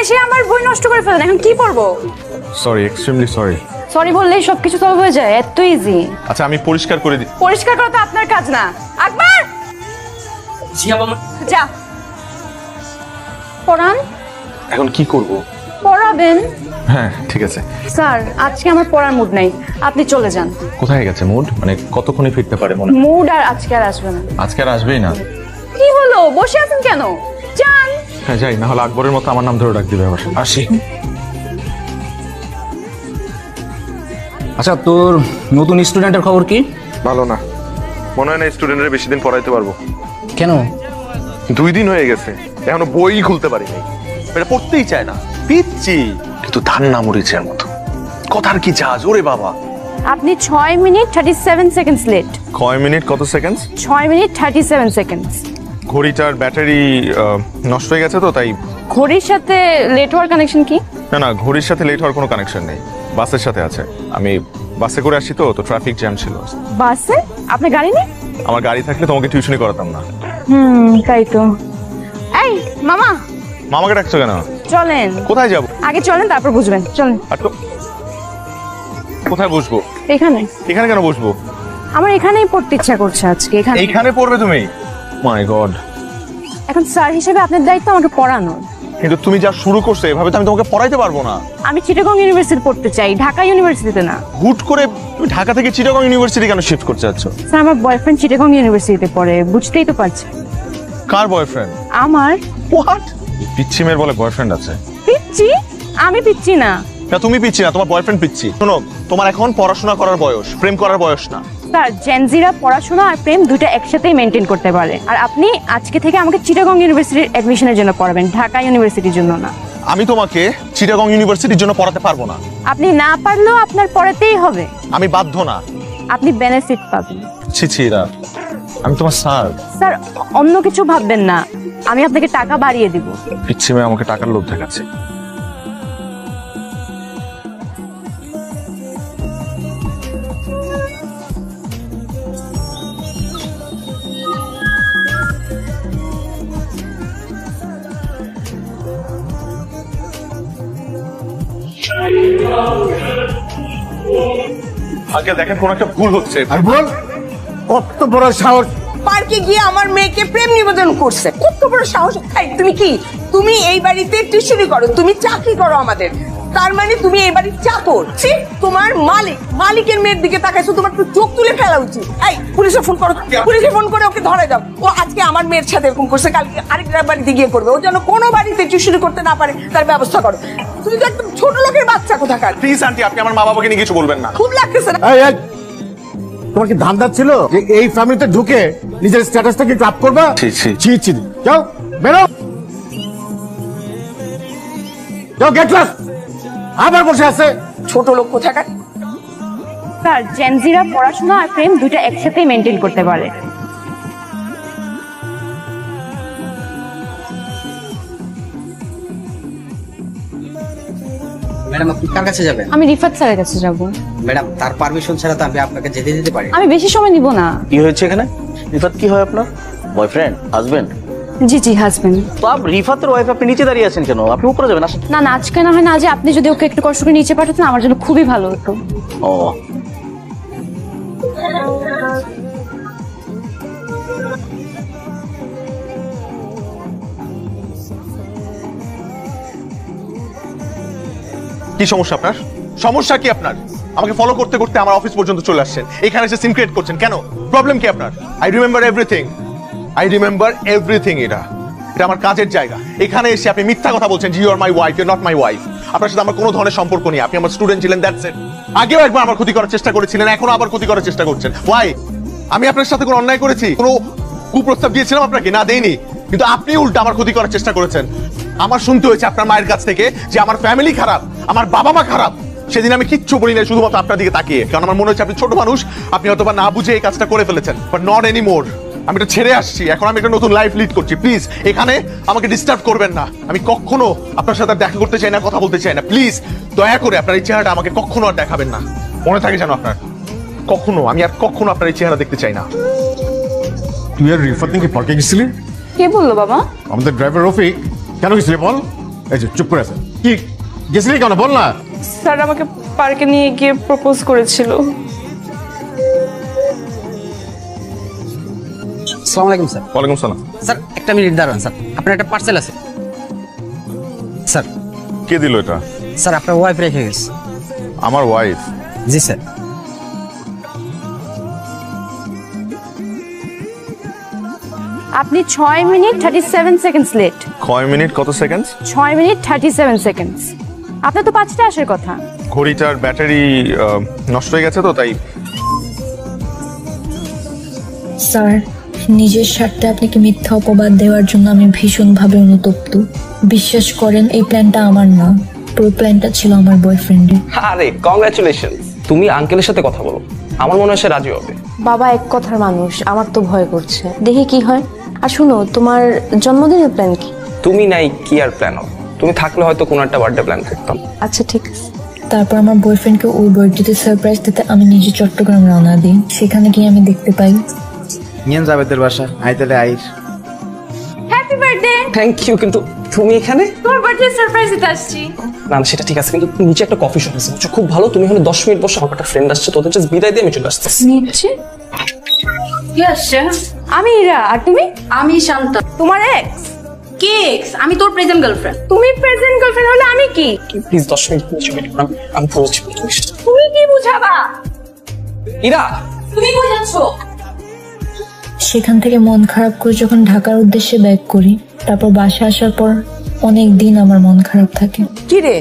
এসে আমার বই নষ্ট করে ফেলেন, এখন কি করবো? Sorry, extremely sorry. সরি বললেই সবকিছু সলভ হয়ে যায়, এত ইজি। আচ্ছা আমি পরিষ্কার করে দিই। পরিষ্কার করা তো আপনার কাজ না। আকবর, জি আপা। যা পড়ান। এখন কি করব? পড়াবেন? হ্যাঁ ঠিক আছে। স্যার আজকে আমার পড়ার মুড নাই, আপনি চলে যান। কোথায় গেছে মুড? মানে কতক্ষণে ফিরতে পারে মনে? মুড আর আজকে আর আসবে না। আজকে আর আসবেই না? কি হলো, বসে আছেন কেন? যান। হ্যাঁ যাই, না হলে আকবরের মতো আমার নাম ধরে ডাক দিবে আবার। আসি। আচ্ছা তোর নতুন স্টুডেন্টের খবর কি? ভালো না, মনে হয় না স্টুডেন্টরা বেশি দিন পড়াইতে পারবো। কেন? 2 দিন হয়ে গেছে, এখনো বই খুলতে পারিনি। এটা পড়তেই চায় না, পিচ্ছি কিন্তু ধান না মরিচের মতো। কথার কি জাজ ওরে বাবা। আপনি 6 মিনিট 37 সেকেন্ডস লেট। কয় মিনিট কত সেকেন্ডস? 6 minute 37 seconds. ঘড়িটার ব্যাটারি নষ্ট হয়ে গেছে তো তাই। ঘড়ির সাথে লেট হওয়ার কানেকশন কি? না না, ঘড়ির সাথে লেট হওয়ার কোনো কানেকশন নেই, বাসের সাথে আছে। আমি বাসে করে আসছি তো ট্রাফিক জ্যাম ছিল। বাসে? আপনার গাড়ি নেই? আমার গাড়ি থাকলে তোমাকে টিউশনি করাতাম না। তাই তো। এই মামা। মামাকে ডাকছো কেন? চলেন। কোথায় যাব? আগে চলেন তারপর বুঝবেন, চলেন। কোথায় বসবো? এখানে। এখানে কেন বসবো? আমার এখানেই পড়তে ইচ্ছা করছে আজকে, এখানে। এইখানে পড়বে তুমি? মাই গড। এখন স্যার হিসেবে আপনার দায়িত্ব আমাকে পড়ানোর। কিন্তু তুমি যা শুরু করছো এভাবে তো আমি তোমাকে পড়াইতে পারবো না। আমি চিটাগং ইউনিভার্সিটি পড়তে চাই, ঢাকা ইউনিভার্সিটিতে না। হুট করে তুমি ঢাকা থেকে চিটাগং ইউনিভার্সিটি কেন শিফট করতে যাচ্ছ? স্যার আমার বয়ফ্রেন্ড চিটাগং ইউনিভার্সিটিতে পড়ে, বুঝতেই তো পারছেন। কার বয়ফ্রেন্ড? আমার। হোয়াট? পিচ্ছি মেয়ের বলে বয়ফ্রেন্ড আছে? পিচ্ছি? আমি পিচ্ছি না। না তুমি পিচ্ছি না, তোমার বয়ফ্রেন্ড পিচ্ছি। শোনো, তোমার এখন পড়াশোনা করার বয়স, প্রেম করার বয়স না। স্যার জেনজিরা পড়াশোনা আর প্রেম দুটো একসাথেই মেনটেন করতে পারে। আর আপনি আজকে থেকে আমাকে চিটাগং ইউনিভার্সিটির অ্যাডমিশনের জন্য পড়াবেন, ঢাকা ইউনিভার্সিটির জন্য না। আমি তোমাকে চিটাগং ইউনিভার্সিটির জন্য পড়াতে পারবো না। আপনি না পারলেও আপনার পড়াতেই হবে। আমি বাধ্য না। আপনি বেনিফিট পাবেন। ছি ছি রা, আমি তোমার স্যার। স্যার অন্য কিছু ভাববেন না, আমি আপনাকে টাকা বাড়িয়ে দিব। পিচ্ছি মেয়ে আমাকে টাকার লোভ দেখাচ্ছে। আগে দেখেন কোন একটা ভুল হচ্ছে। আর বল, কত বড় সাহস! পার্কে গিয়ে আমার মেয়েকে প্রেম নিবেদন করছে, কত বড় সাহস! তুমি কি, তুমি এই বাড়িতে টিউশনি করো, তুমি চাকরি করো আমাদের, তার মানে তুমি এই বাড়ির চাকর। তোমার মালিকের মেয়ের দিকে তাকাইছো, তোমার একটু চোখ তুলে ফেলা উচিত। এই পুলিশে ফোন করো, পুলিশে ফোন করে ওকে ধরে দাও। ও আজকে আমার মেয়ের সাথে এরকম করছে, কালকে আরেকটা বাড়িতে গিয়ে করবে। ও যেন কোনো বাড়িতে টিউশনি করতে না পারে তার ব্যবস্থা করো। তুমি তো একদম ছোট লোকের বাচ্চা কোথাকার। প্লিজ আন্টি, আপনি আমার মা বাবাকে নিয়ে কিছু বলবেন না। খুব লাগতেছে না? তোমার কি ধান্দা ছিল যে এই ফ্যামিলিতে ঢুকে নিজের স্ট্যাটাসটাকে একটু আপ করবা? ছি ছি ছি ছি, যাও বেরো, যাও গেট ক্লাস। আবার বসে আছে ছোট লোক কোথাকার। স্যার জেনজিরা পড়াশোনা আর প্রেম দুটো একসাথেই মেনটেন করতে পারে। ম্যাডাম আপনি কার কাছে যাবেন? আমি রিফাত স্যারের কাছে যাব। ম্যাডাম তার পারমিশন ছাড়া তো আমি আপনাকে যেতে দিতে পারি না। আমি বেশি সময় নিব না। কি হয়েছে এখানে? রিফাত কি হয় আপনার? বয়ফ্রেন্ড? হাজবেন্ড? জি জি হাজবেন্ড। তো রিফাতের ওয়াইফ, আপনি নিচে দাঁড়িয়ে আছেন কেন? আপনি উপরে যাবেন, আসেন। না না, আজকে না হয় না, আজ আপনি যদি ওকে একটু কষ্ট করে নিচে পাঠাতেন আমার জন্য খুবই ভালো হতো। ও কি সমস্যা আপনার? সমস্যা কি আপনার? আমাকে ফলো করতে করতে আমার অফিস পর্যন্ত চলে আসছেন, এখানে এসে সিন ক্রিয়েট করছেন কেন? প্রবলেম কি আপনার? I remember everything. এটা আমার কাজের জায়গা। এখানে এসে আপনি মিথ্যা কথা বলছেন, you are my wife, you are not my wife. আপনার সাথে আমার কোনো ধরনের সম্পর্ক নেই। আপনি আমার স্টুডেন্ট ছিলেন, দ্যাটস ইট। আগেও একবার আমার ক্ষতি করার চেষ্টা করেছিলেন, এখনো আবার ক্ষতি করার চেষ্টা করছেন। ওয়াই? আমি আপনার সাথে কোনো অন্যায় করেছি? কোনো কুপ্রস্তাব দিয়েছিলাম আপনাকে? না দেইনি, কিন্তু আপনি উল্টা আমার ক্ষতি করার চেষ্টা করেছেন। আমার শুনতে হয়েছে আপনার মায়ের কাছ থেকে যে আমার ফ্যামিলি খারাপ, আমার বাবা মা খারাপ। সেদিন আমি কিচ্ছু বলি না, শুধুমাত্র আপনার দিকে তাকিয়ে, কারণ আমার মনে হচ্ছে আপনি ছোট মানুষ, আপনি হয়তো বা না বুঝে এই কাজটা করে ফেলেছেন। But not anymore. আমি এটা ছেড়ে আসছি, এখন আমি একটা নতুন লাইফ লিড করছি। প্লিজ এখানে আমাকে ডিস্টার্ব করবেন না। আমি কখনো আপনার সাথে দেখা করতে চাই না, কথা বলতে চাই না। প্লিজ দয়া করে আপনার এই চেহারাটা আমাকে কখনো আর দেখাবেন না, মনে থাকে যেন আপনার। আমি আর কখনো আপনার এই চেহারা দেখতে চাই না। তুই আর রিফাত নাকি পার্কে গেছিলি? কে বললো বাবা? আমাদের ড্রাইভার রফিক। কেন গেছিলি বল? এই যে চুপ করে আছে কি গেছিলি কেন বল না। স্যার আমাকে পার্কে নিয়ে গিয়ে প্রপোজ করেছিল। আসসালামু আলাইকুম স্যার। ওয়ালাইকুম সালাম। স্যার একটা মিনিট দাঁড়ান স্যার, আপনার একটা পার্সেল আছে। স্যার কে দিল এটা? স্যার আপনার ওয়াইফ রেখে গেছে। আমার ওয়াইফ? জি স্যার। আপনি 6 মিনিট 37 সেকেন্ডস লেট। 6 মিনিট কত সেকেন্ড? 6 minute 37 seconds. আপনার তো 5টা আসার কথা। ঘড়িটার ব্যাটারি নষ্ট হয়ে গেছে তো তাই। স্যার নিজের স্বার্থে আপনাকে মিথ্যা অপবাদ দেওয়ার জন্য আমি ভীষণভাবে অনুতপ্ত। বিশ্বাস করেন এই প্ল্যানটা আমার না, পুরো প্ল্যানটা ছিল আমার বয়ফ্রেন্ডের। আরে কংগ্রাচুলেশন, তুমি আঙ্কেলের সাথে কথা বলো, আমার মনে হয় সে রাজি হবে। বাবা এক কথার মানুষ, আমার তো ভয় করছে, দেখি কি হয়। আর শুনো, তোমার জন্মদিনের প্ল্যান কি? তুমি নাই কি আর প্ল্যান হবে? তুমি থাকলে হয়তো কোনো একটা বার্থডে প্ল্যান করতাম। আচ্ছা ঠিক আছে। তারপর আমার বয়ফ্রেন্ডকে ওর বার্থডেতে সারপ্রাইজ দিতে আমি নিজে চট্টগ্রাম রওনা দিই। সেখানে গিয়ে আমি দেখতে পাই নিয়ে যাবেদের বাসা আইতালে আইর। Happy birthday. থ্যাংক ইউ, কিন্তু তুমি এখানে? তোমার বার্থডে সারপ্রাইজ দিতে আসছি। না সেটা ঠিক আছে, কিন্তু নিচে একটা কফি শপ আছে, বুঝছো? খুব ভালো, তুমি এখানে 10 মিনিট বসে, আমার একটা ফ্রেন্ড আসছে, তোদের জাস্ট বিদায় দিয়ে আমি চলে আসতেছি। নিচে কি আসছে? আমি ইরা। আর তুমি? আমি শান্তা। তোমার এক্স? কে এক্স? আমি তোর প্রেজেন্ট গার্লফ্রেন্ড। তুমি প্রেজেন্ট গার্লফ্রেন্ড হলে আমি কি? প্লিজ 10 মিনিট নিচে ওয়েট করো, আমি বুঝছি। তুমি কি বুঝাবা? ইরা তুমি কই যাচ্ছো? সেখান থেকে মন খারাপ করে যখন ঢাকার উদ্দেশ্যে ব্যাক করি, তারপর বাসা আসার পর অনেক দিন আমার মন খারাপ থাকে। কি রে